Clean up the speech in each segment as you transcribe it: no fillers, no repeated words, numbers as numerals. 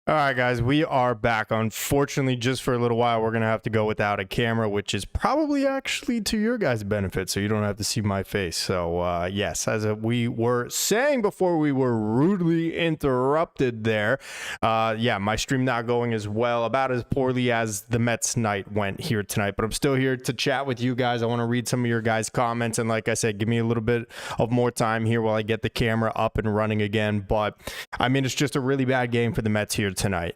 All right, guys, we are back. Unfortunately, just for a little while, we're going to have to go without a camera, which is probably actually to your guys' benefit, so you don't have to see my face. So, yes, as we were saying before we were rudely interrupted there, yeah, my stream not going as well, about as poorly as the Mets night went here tonight, but I'm still here to chat with you guys. I want to read some of your guys' comments, and like I said, give me a little bit of more time here while I get the camera up and running again, but, I mean, it's just a really bad game for the Mets here tonight.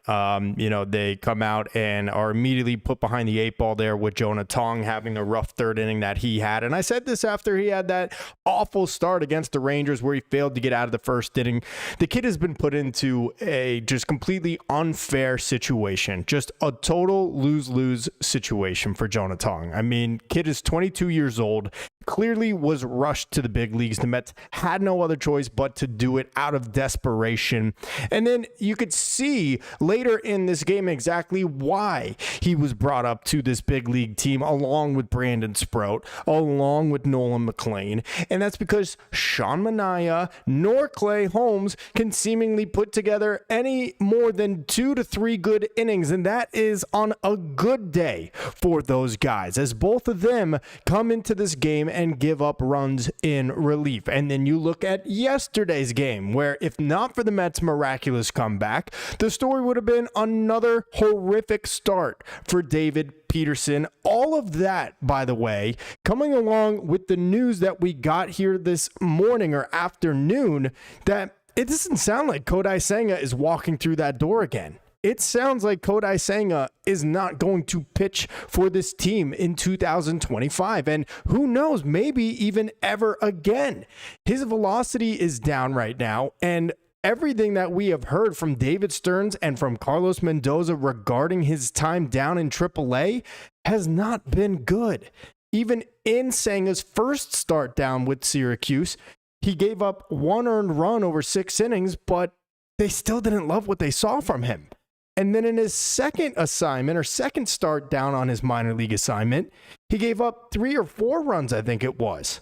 You know, they come out and are immediately put behind the 8 ball there with Jonah Tong having a rough third inning that he had. And I said this after he had that awful start against the Rangers where he failed to get out of the first inning. The kid has been put into a just completely unfair situation, just a total lose-lose situation for Jonah Tong. I mean, kid is 22 years old, clearly was rushed to the big leagues. The Mets had no other choice but to do it out of desperation. And then you could see later in this game exactly why he was brought up to this big league team along with Brandon Sprout, along with Nolan McLean. And that's because Sean Manaea nor Clay Holmes can seemingly put together any more than 2 to 3 good innings. And that is on a good day for those guys, as both of them come into this game and give up runs in relief. And then you look at yesterday's game, where if not for the Mets' miraculous comeback, the story would have been another horrific start for David Peterson. All of that, by the way, coming along with the news that we got here this morning or afternoon, that it doesn't sound like Kodai Senga is walking through that door again. It sounds like Kodai Senga is not going to pitch for this team in 2025. And who knows, maybe even ever again. His velocity is down right now. And everything that we have heard from David Stearns and from Carlos Mendoza regarding his time down in AAA has not been good. Even in Senga's first start down with Syracuse, he gave up 1 earned run over 6 innings, but they still didn't love what they saw from him. And then in his second assignment or second start down on his minor league assignment, he gave up 3 or 4 runs, I think it was.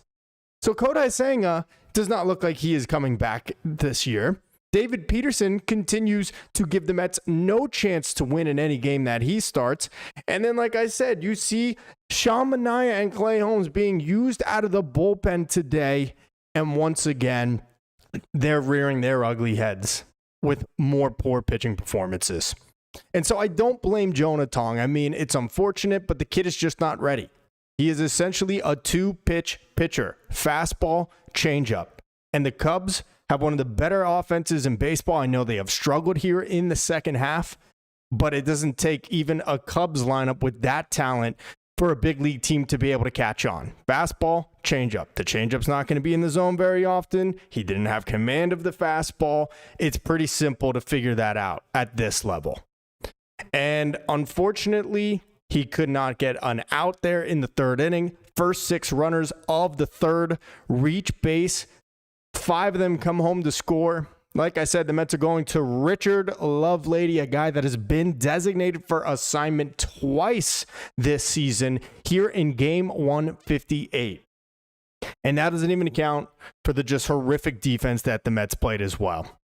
So Kodai Senga does not look like he is coming back this year. David Peterson continues to give the Mets no chance to win in any game that he starts. And then, like I said, you see Sean Manaea and Clay Holmes being used out of the bullpen today. And once again, they're rearing their ugly heads with more poor pitching performances. And so I don't blame Jonah Tong. I mean, it's unfortunate, but the kid is just not ready. He is essentially a 2-pitch pitcher, fastball, changeup. And the Cubs have one of the better offenses in baseball. I know they have struggled here in the second half, but it doesn't take even a Cubs lineup with that talent for a big league team to be able to catch on. Fastball, changeup. The changeup's not going to be in the zone very often. He didn't have command of the fastball. It's pretty simple to figure that out at this level. And unfortunately, he could not get an out there in the third inning. First 6 runners of the third reach base. 5 of them come home to score. Like I said, the Mets are going to Richard Lovelady, a guy that has been designated for assignment twice this season here in game 158. And that doesn't even account for the just horrific defense that the Mets played as well.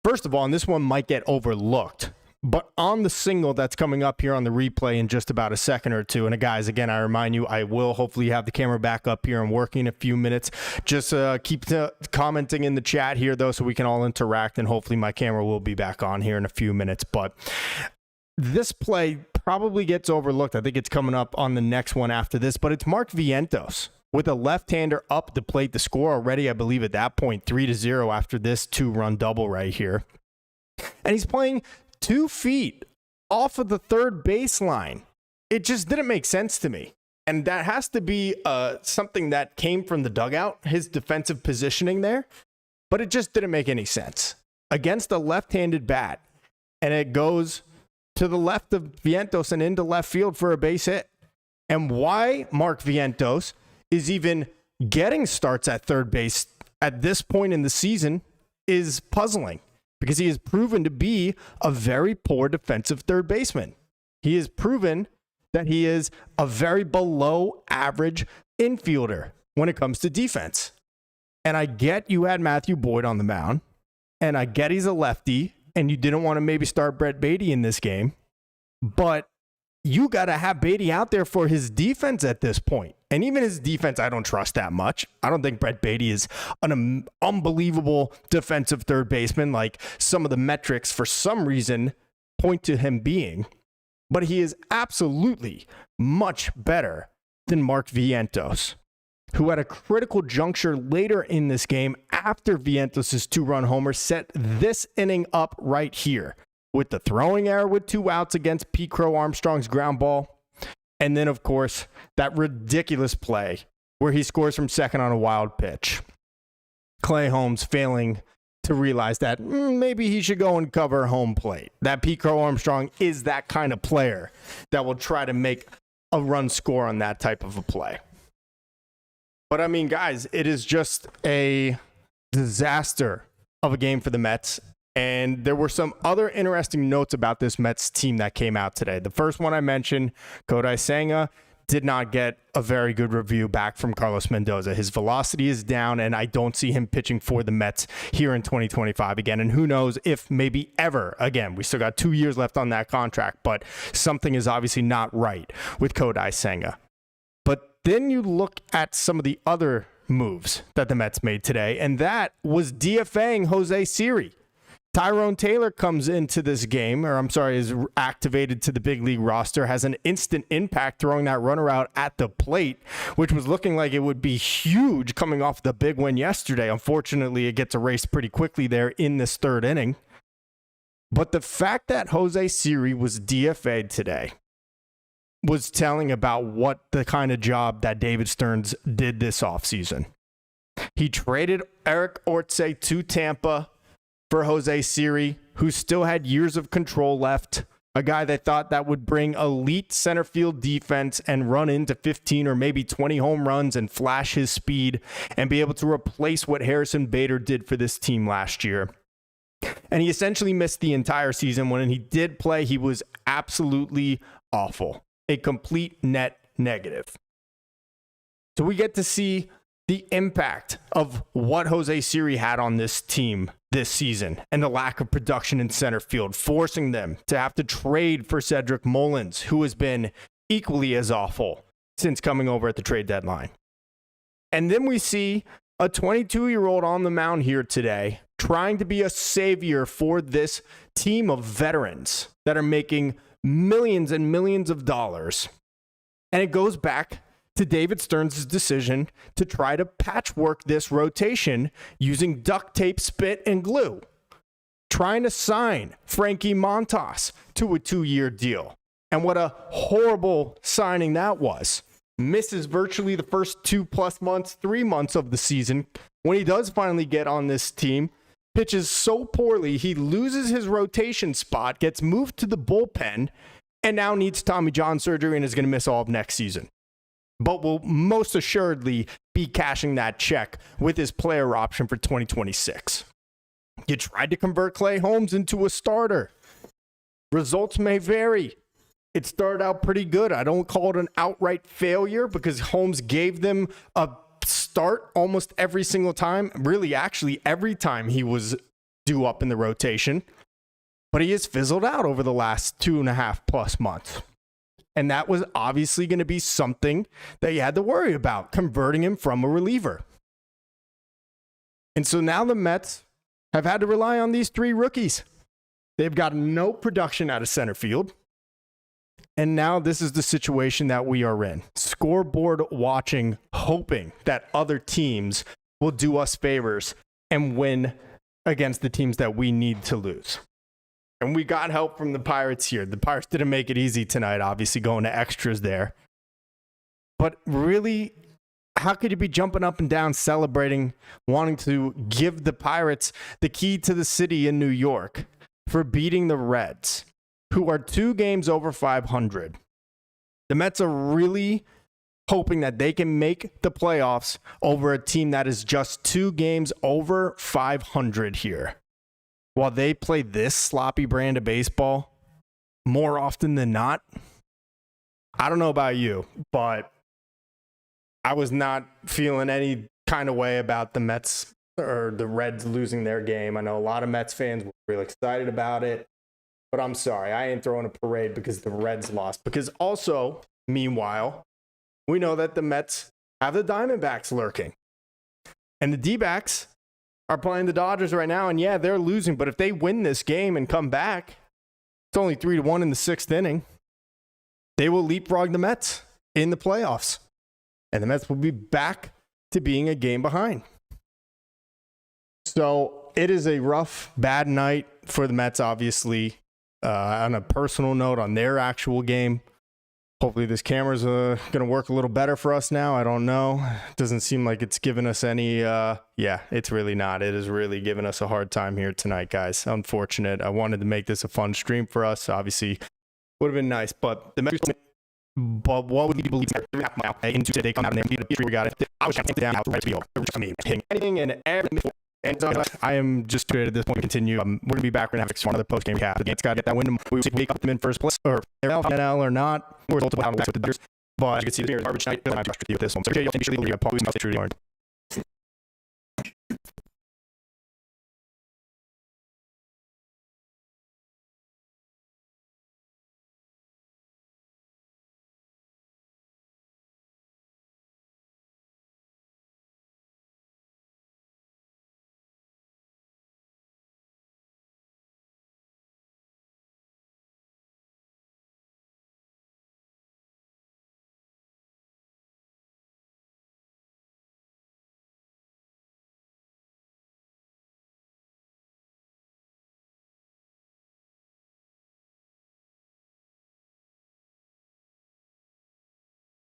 First of all, and this one might get overlooked, but on the single that's coming up here on the replay in just about a second or two, and guys, again, I remind you, I will hopefully have the camera back up here and working in a few minutes. Just keep commenting in the chat here, though, so we can all interact, and hopefully my camera will be back on here in a few minutes. But this play probably gets overlooked. I think it's coming up on the next one after this, but it's Mark Vientos with a left-hander up the plate. The score already, I believe, at that point, 3-0 after this 2-run double right here. And he's playing 2 feet off of the third baseline. It just didn't make sense to me. And that has to be something that came from the dugout, his defensive positioning there. But it just didn't make any sense. Against a left-handed bat, and it goes to the left of Vientos and into left field for a base hit. And why Mark Vientos is even getting starts at third base at this point in the season is puzzling, because he has proven to be a very poor defensive third baseman. He has proven that he is a very below average infielder when it comes to defense. And I get you had Matthew Boyd on the mound, and I get he's a lefty, and you didn't want to maybe start Brett Beatty in this game, but you got to have Beatty out there for his defense at this point. And even his defense, I don't trust that much. I don't think Brett Beatty is an unbelievable defensive third baseman like some of the metrics for some reason point to him being. But he is absolutely much better than Mark Vientos, who at a critical juncture later in this game after Vientos' 2-run homer set this inning up right here with the throwing error with 2 outs against Pete Crow Armstrong's ground ball. And then, of course, that ridiculous play where he scores from second on a wild pitch. Clay Holmes failing to realize that maybe he should go and cover home plate. That Pete Crow Armstrong is that kind of player that will try to make a run score on that type of a play. But I mean, guys, it is just a disaster of a game for the Mets. And there were some other interesting notes about this Mets team that came out today. The first one I mentioned, Kodai Senga, did not get a very good review back from Carlos Mendoza. His velocity is down, and I don't see him pitching for the Mets here in 2025 again. And who knows if maybe ever again. We still got 2 years left on that contract, but something is obviously not right with Kodai Senga. But then you look at some of the other moves that the Mets made today, and that was DFAing Jose Siri. Tyrone Taylor comes into this game, is activated to the big league roster, has an instant impact throwing that runner out at the plate, which was looking like it would be huge coming off the big win yesterday. Unfortunately, it gets erased pretty quickly there in this third inning. But the fact that Jose Siri was DFA'd today was telling about what the kind of job that David Stearns did this offseason. He traded Eric Ortze to Tampa for Jose Siri, who still had years of control left, a guy they thought that would bring elite center field defense and run into 15 or maybe 20 home runs and flash his speed and be able to replace what Harrison Bader did for this team last year. And he essentially missed the entire season. When he did play, he was absolutely awful, a complete net negative. So we get to see the impact of what Jose Siri had on this team this season and the lack of production in center field, forcing them to have to trade for Cedric Mullins, who has been equally as awful since coming over at the trade deadline. And then we see a 22-year-old on the mound here today trying to be a savior for this team of veterans that are making millions and millions of dollars. And it goes back to David Stearns' decision to try to patchwork this rotation using duct tape, spit, and glue. Trying to sign Frankie Montas to a 2-year deal. And what a horrible signing that was. Misses virtually the first 2+ months, 3 months of the season. When he does finally get on this team, pitches so poorly, he loses his rotation spot, gets moved to the bullpen, and now needs Tommy John surgery and is going to miss all of next season. But will most assuredly be cashing that check with his player option for 2026. You tried to convert Clay Holmes into a starter. Results may vary. It started out pretty good. I don't call it an outright failure because Holmes gave them a start almost every single time. Really, actually, every time he was due up in the rotation. But he has fizzled out over the last 2.5+ months. And that was obviously going to be something that you had to worry about, converting him from a reliever. And so now the Mets have had to rely on these 3 rookies. They've got no production out of center field. And now this is the situation that we are in. Scoreboard watching, hoping that other teams will do us favors and win against the teams that we need to lose. And we got help from the Pirates here. The Pirates didn't make it easy tonight, obviously going to extras there. But really, how could you be jumping up and down, celebrating, wanting to give the Pirates the key to the city in New York for beating the Reds, who are 2 games over 500? The Mets are really hoping that they can make the playoffs over a team that is just 2 games over 500 here. While they play this sloppy brand of baseball more often than not. I don't know about you, but I was not feeling any kind of way about the Mets or the Reds losing their game. I know a lot of Mets fans were really excited about it, but I'm sorry, I ain't throwing a parade because the Reds lost. Because also, meanwhile, we know that the Mets have the Diamondbacks lurking. And the D-backs are playing the Dodgers right now, and yeah, they're losing, but if they win this game and come back, it's only 3-1 in the 6th inning, they will leapfrog the Mets in the playoffs. And the Mets will be back to being a game behind. So it is a rough, bad night for the Mets, obviously. On a personal note, on their actual game, hopefully this camera's going to work a little better for us now. I don't know. It doesn't seem like it's given us any, yeah, it's really not. It is really giving us a hard time here tonight, guys. Unfortunate. I wanted to make this a fun stream for us. Obviously, would have been nice, but the Mets. But what would you believe now? Into today, come out and we got it. I was down out right to be over. I mean, anything and everything. And I am just good at this point to continue. We're going to be back. We're going to have one of the post-game cast. The Gates got to get that win. We will wake up them in first place, or NL or not. Or result of with the Bears. But you can see the garbage night. I'm with this one. So, okay, you'll be sure to pause.